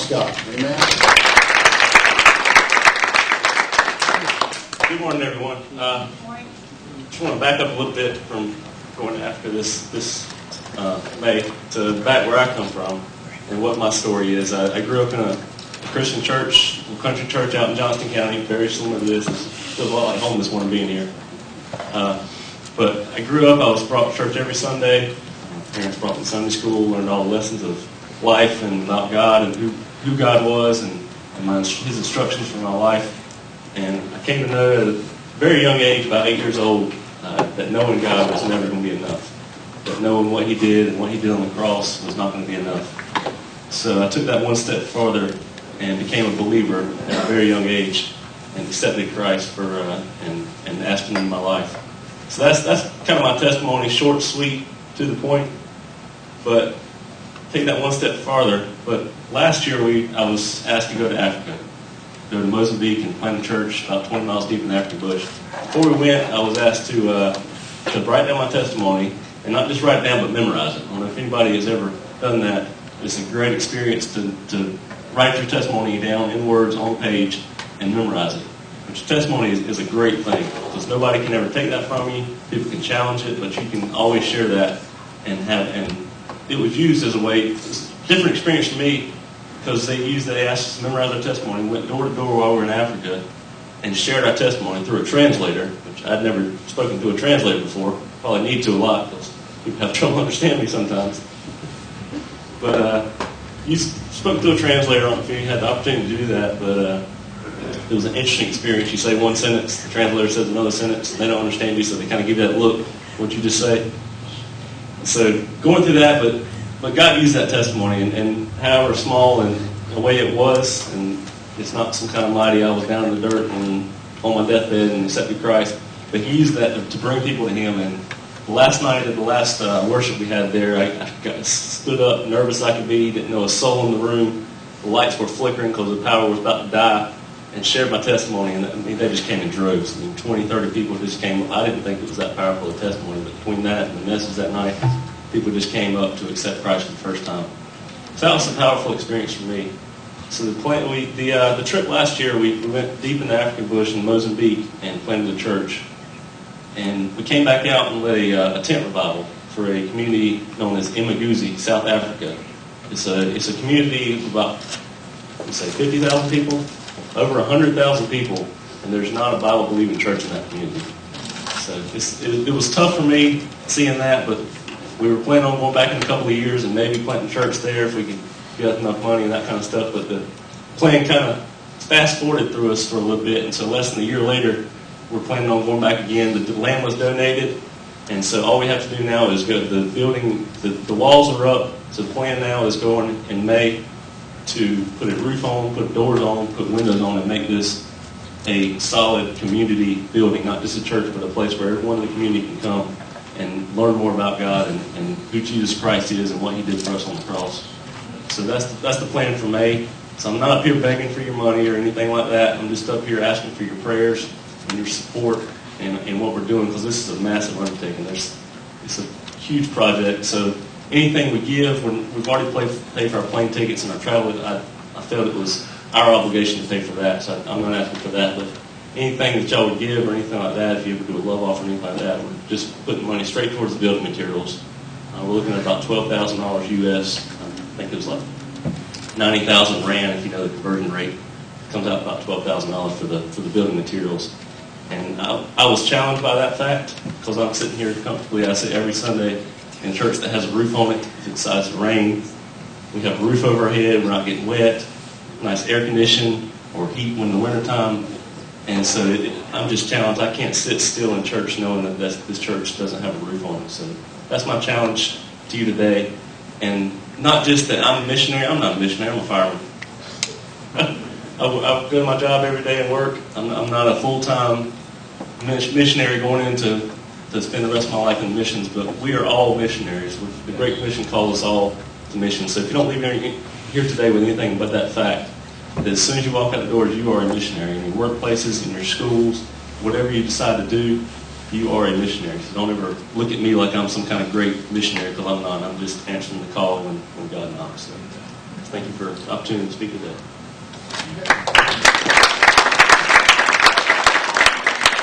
God. Amen. Good morning, everyone. Just want to back up a little bit from going after this May to back where I come from and what my story is. I grew up in a Christian church, a country church out in Johnston County, very similar to this. It feels a lot like home this morning being here. But I grew up, I was brought to church every Sunday. My parents brought me to Sunday school, learned all the lessons of life and about God and who God was and his instructions for my life. And I came to know at a very young age, about 8 years old, that knowing God was never going to be enough. That knowing what He did and what He did on the cross was not going to be enough. So I took that one step farther and became a believer at a very young age and accepted Christ and asked Him in my life. So that's kind of my testimony, short, sweet, to the point. But take that one step farther. But last year I was asked to go to Africa. Go to Mozambique and plant a church about 20 miles deep in the African bush. Before we went, I was asked to write down my testimony, and not just write it down, but memorize it. I don't know if anybody has ever done that. It's a great experience to write your testimony down in words on page and memorize it. Which testimony is a great thing, because nobody can ever take that from you. People can challenge it, but you can always share that and it was used as a way. It's a different experience for me. Because they asked us to memorize our testimony, went door to door while we were in Africa, and shared our testimony through a translator, which I'd never spoken to a translator before. Probably need to a lot, because people have trouble understanding me sometimes. But you spoke to a translator. I don't know if you had the opportunity to do that, but it was an interesting experience. You say one sentence, the translator says another sentence, and they don't understand you, so they kind of give you that look, what you just say. So going through that, but God used that testimony, and however small and the way it was, and it's not some kind of mighty, I was down in the dirt and on my deathbed and accepted Christ, but He used that to bring people to Him. And last night at the last worship we had there, I stood up, nervous I could be, didn't know a soul in the room. The lights were flickering because the power was about to die, and shared my testimony, and they just came in droves. 20, 30 people just came. I didn't think it was that powerful a testimony, but between that and the message that night, people just came up to accept Christ for the first time. So that was a powerful experience for me. So the trip last year, we went deep in the African bush in Mozambique and planted a church. And we came back out and led a tent revival for a community known as Imaguzi, South Africa. It's a community of about, 50,000 people, over 100,000 people, and there's not a Bible-believing church in that community. So it was tough for me seeing that, but we were planning on going back in a couple of years and maybe planting a church there if we could get enough money and that kind of stuff. But the plan kind of fast-forwarded through us for a little bit. And so less than a year later, we're planning on going back again. The land was donated. And so all we have to do now is go to the building. The walls are up. So the plan now is going in May to put a roof on, put doors on, put windows on, and make this a solid community building. Not just a church, but a place where everyone in the community can come and learn more about God and who Jesus Christ is and what He did for us on the cross. So that's the plan for May. So I'm not up here begging for your money or anything like that. I'm just up here asking for your prayers and your support and what we're doing, because this is a massive undertaking. It's a huge project. So anything we give, when we've already paid for our plane tickets and our travel, I felt it was our obligation to pay for that. So I'm not asking for that, but anything that y'all would give or anything like that, if you ever do a love offering or anything like that, we're just putting money straight towards the building materials. We're looking at about $12,000 US. I think it was like 90,000 Rand, if you know the conversion rate. It comes out about $12,000 for the building materials. And I was challenged by that fact, because I'm sitting here comfortably. I sit every Sunday in a church that has a roof on it. If it decides to rain, we have a roof over our head. We're not getting wet. Nice air conditioning or heat when in the wintertime. And so I'm just challenged. I can't sit still in church knowing that this church doesn't have a roof on it. So that's my challenge to you today. And not just that I'm a missionary. I'm not a missionary. I'm a fireman. I go to my job every day and work. I'm not a full-time missionary going into to spend the rest of my life in missions, but we are all missionaries. The Great Commission calls us all to mission. So if you don't leave here today with anything but that fact, that as soon as you walk out the doors, you are a missionary. In your workplaces, in your schools, whatever you decide to do, you are a missionary. So don't ever look at me like I'm some kind of great missionary, because I'm not. I'm just answering the call when God knocks. So Thank you for the opportunity to speak today.